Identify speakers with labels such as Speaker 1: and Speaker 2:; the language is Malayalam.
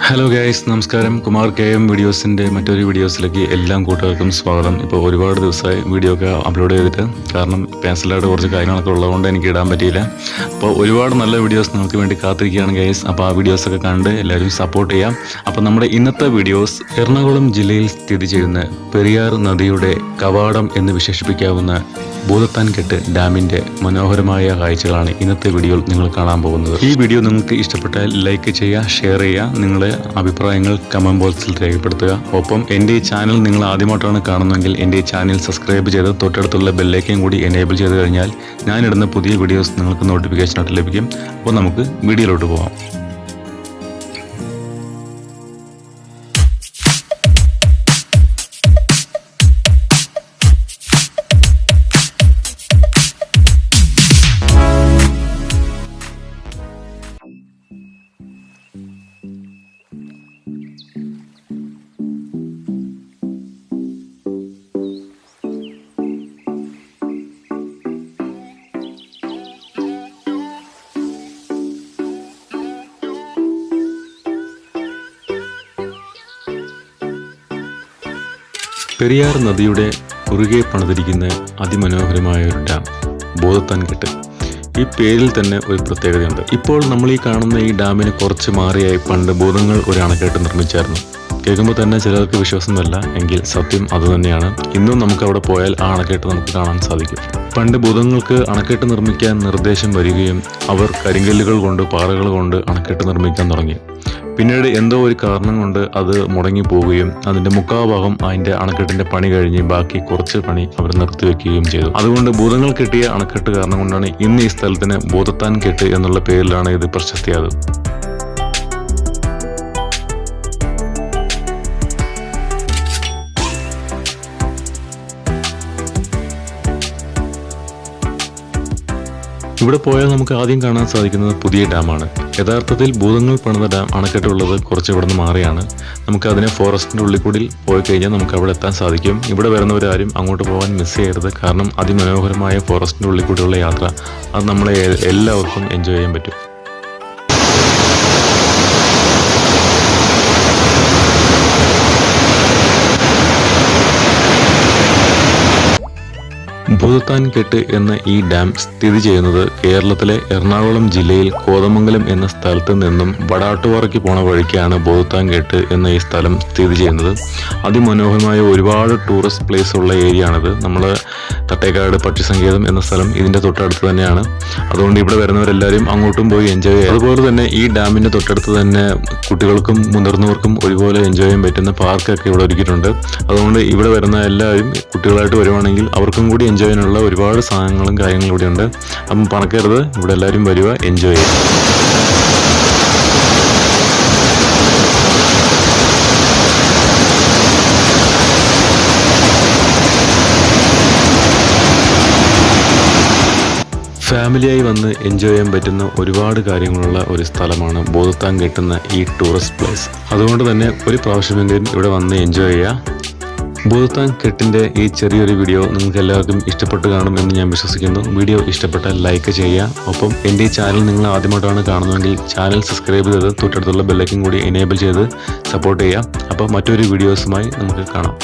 Speaker 1: ഹലോ ഗൈസ്, നമസ്കാരം. കുമാർ കെ എം വീഡിയോസിൻ്റെ മറ്റൊരു വീഡിയോസിലേക്ക് എല്ലാ കൂട്ടുകാർക്കും സ്വാഗതം. ഇപ്പോൾ ഒരുപാട് ദിവസമായി വീഡിയോ ഒക്കെ അപ്ലോഡ് ചെയ്തിട്ട്, കാരണം പേഴ്സണലായിട്ട് കുറച്ച് കാര്യങ്ങളൊക്കെ ഉള്ളതുകൊണ്ട് എനിക്ക് ഇടാൻ പറ്റിയില്ല. അപ്പോൾ ഒരുപാട് നല്ല വീഡിയോസ് നിങ്ങൾക്ക് വേണ്ടി കാത്തിരിക്കുകയാണ് ഗൈസ്. അപ്പോൾ ആ വീഡിയോസൊക്കെ കണ്ട് എല്ലാവരും സപ്പോർട്ട് ചെയ്യാം. അപ്പോൾ നമ്മുടെ ഇന്നത്തെ വീഡിയോസ് എറണാകുളം ജില്ലയിൽ സ്ഥിതി ചെയ്യുന്ന പെരിയാർ നദിയുടെ കവാടം എന്ന് വിശേഷിപ്പിക്കാവുന്ന ഭൂതത്താൻകെട്ട് ഡാമിൻ്റെ മനോഹരമായ കാഴ്ചകളാണ് ഇന്നത്തെ വീഡിയോയിൽ നിങ്ങൾ കാണാൻ പോകുന്നത്. ഈ വീഡിയോ നിങ്ങൾക്ക് ഇഷ്ടപ്പെട്ടാൽ ലൈക്ക് ചെയ്യുക, ഷെയർ ചെയ്യുക, നിങ്ങളുടെ അഭിപ്രായങ്ങൾ കമന്റ് ബോക്സിൽ രേഖപ്പെടുത്തുക. ഒപ്പം എൻ്റെ ഈ ചാനൽ നിങ്ങൾ ആദ്യമായിട്ടാണ് കാണുന്നതെങ്കിൽ എൻ്റെ ഈ ചാനൽ സബ്സ്ക്രൈബ് ചെയ്ത് തൊട്ടടുത്തുള്ള ബെല്ലൈക്കൻ കൂടി എനേബിൾ ചെയ്ത് കഴിഞ്ഞാൽ ഞാനിടുന്ന പുതിയ വീഡിയോസ് നിങ്ങൾക്ക് നോട്ടിഫിക്കേഷനായിട്ട് ലഭിക്കും. അപ്പോൾ നമുക്ക് വീഡിയോയിലോട്ട് പോകാം. പെരിയാർ നദിയുടെ കുറുകെ പണിതിരിക്കുന്ന അതിമനോഹരമായ ഒരു ഡാം ഭൂതത്താൻകെട്ട്. ഈ പേരിൽ തന്നെ ഒരു പ്രത്യേകതയുണ്ട്. ഇപ്പോൾ നമ്മൾ ഈ കാണുന്ന ഈ ഡാമിന് കുറച്ച് മാറിയായി പണ്ട് ഭൂതങ്ങൾ ഒരു അണക്കെട്ട് നിർമ്മിച്ചായിരുന്നു. കേൾക്കുമ്പോൾ തന്നെ ചിലർക്ക് വിശ്വാസമല്ല, എങ്കിൽ സത്യം അതുതന്നെയാണ്. ഇന്നും നമുക്ക് അവിടെ പോയാൽ ആ അണക്കെട്ട് നമുക്ക് കാണാൻ സാധിക്കും. പണ്ട് ഭൂതങ്ങൾക്ക് അണക്കെട്ട് നിർമ്മിക്കാൻ നിർദ്ദേശം വരികയും അവർ കരിങ്കല്ലുകൾ കൊണ്ട് പാറകൾ കൊണ്ട് അണക്കെട്ട് നിർമ്മിക്കാൻ തുടങ്ങി. പിന്നീട് എന്തോ ഒരു കാരണം കൊണ്ട് അത് മുടങ്ങി പോവുകയും അതിൻ്റെ മുക്കാഭാഗം അതിൻ്റെ അണക്കെട്ടിൻ്റെ പണി കഴിഞ്ഞ് ബാക്കി കുറച്ച് പണി അവർ നിർത്തിവെക്കുകയും ചെയ്തു. അതുകൊണ്ട് ഭൂതങ്ങൾ കെട്ടിയ അണക്കെട്ട് കാരണം കൊണ്ടാണ് ഇന്ന് ഈ സ്ഥലത്തിന് ഭൂതത്താൻകെട്ട് എന്നുള്ള പേരിലാണ് ഇത് പ്രശസ്തിയായത്. ഇവിടെ പോയാൽ നമുക്ക് ആദ്യം കാണാൻ സാധിക്കുന്നത് പുതിയ ഡാമാണ്. യഥാർത്ഥത്തിൽ ഭൂതങ്ങൾ പണിത ഡാം അണക്കെട്ടുള്ളത് കുറച്ച് ഇവിടെ നിന്ന് മാറിയാണ്. നമുക്ക് അതിനെ ഫോറസ്റ്റിൻ്റെ ഉള്ളിൽ കൂടി പോയി കഴിഞ്ഞാൽ നമുക്ക് അവിടെ എത്താൻ സാധിക്കും. ഇവിടെ വരുന്നവരാരും അങ്ങോട്ട് പോകാൻ മിസ് ചെയ്യരുത്, കാരണം അതിമനോഹരമായ ഫോറസ്റ്റിൻ്റെ ഉള്ളിൽ കൂടിയുള്ള യാത്ര അത് നമ്മളെ എല്ലാവർക്കും എൻജോയ് ചെയ്യാൻ പറ്റും. ഭൂതത്താൻകെട്ട് എന്ന ഈ ഡാം സ്ഥിതി ചെയ്യുന്നത് കേരളത്തിലെ എറണാകുളം ജില്ലയിൽ കോതമംഗലം എന്ന സ്ഥലത്ത് നിന്നും വടാട്ടുപാറയ്ക്ക് പോണ വഴിക്കാണ് ഭൂതത്താൻകെട്ട് എന്ന ഈ സ്ഥലം സ്ഥിതി ചെയ്യുന്നത്. അതിമനോഹരമായ ഒരുപാട് ടൂറിസ്റ്റ് പ്ലേസ് ഉള്ള ഏരിയ ആണിത്. നമ്മൾ തട്ടേക്കാട് പക്ഷിസങ്കേതം എന്ന സ്ഥലം ഇതിൻ്റെ തൊട്ടടുത്ത് തന്നെയാണ്. അതുകൊണ്ട് ഇവിടെ വരുന്നവരെല്ലാവരും അങ്ങോട്ടും പോയി എൻജോയ് ചെയ്യും. അതുപോലെ തന്നെ ഈ ഡാമിൻ്റെ തൊട്ടടുത്ത് തന്നെ കുട്ടികൾക്കും മുതിർന്നവർക്കും ഒരുപോലെ എൻജോയ് ചെയ്യാൻ പറ്റുന്ന പാർക്കൊക്കെ ഇവിടെ ഒരുക്കിയിട്ടുണ്ട്. അതുകൊണ്ട് ഇവിടെ വരുന്ന എല്ലാവരും കുട്ടികളായിട്ട് വരുവാണെങ്കിൽ അവർക്കും കൂടി എൻജോയ് ചെയ്യാനുള്ള ഒരുപാട് സാധനങ്ങളും കാര്യങ്ങളും ഇവിടെ ഉണ്ട്. അപ്പം പറക്കരുത്, ഇവിടെ എല്ലാവരും വരിക, എൻജോയ് ചെയ്യുക. ഫാമിലിയായി വന്ന് എൻജോയ് ചെയ്യാൻ പറ്റുന്ന ഒരുപാട് കാര്യങ്ങളുള്ള ഒരു സ്ഥലമാണ് ഭൂതത്താൻകെട്ട് എന്ന ഈ ടൂറിസ്റ്റ് പ്ലേസ്. അതുകൊണ്ട് തന്നെ ഒരു പ്രാവശ്യമെങ്കിലും ഇവിടെ വന്ന് എൻജോയ് ചെയ്യുക. ഭൂതത്താൻകെട്ടിൻ്റെ ഈ ചെറിയൊരു വീഡിയോ നിങ്ങൾക്ക് എല്ലാവർക്കും ഇഷ്ടപ്പെട്ട് കാണും എന്ന് ഞാൻ വിശ്വസിക്കുന്നു. വീഡിയോ ഇഷ്ടപ്പെട്ടാൽ ലൈക്ക് ചെയ്യുക. ഒപ്പം എൻ്റെ ഈ ചാനൽ നിങ്ങൾ ആദ്യമായിട്ടാണ് കാണുന്നതെങ്കിൽ ചാനൽ സബ്സ്ക്രൈബ് ചെയ്ത് തൊട്ടടുത്തുള്ള ബെല്ലൈക്കൻ കൂടി എനേബിൾ ചെയ്ത് സപ്പോർട്ട് ചെയ്യുക. അപ്പോൾ മറ്റൊരു വീഡിയോസുമായി നമുക്ക് കാണാം.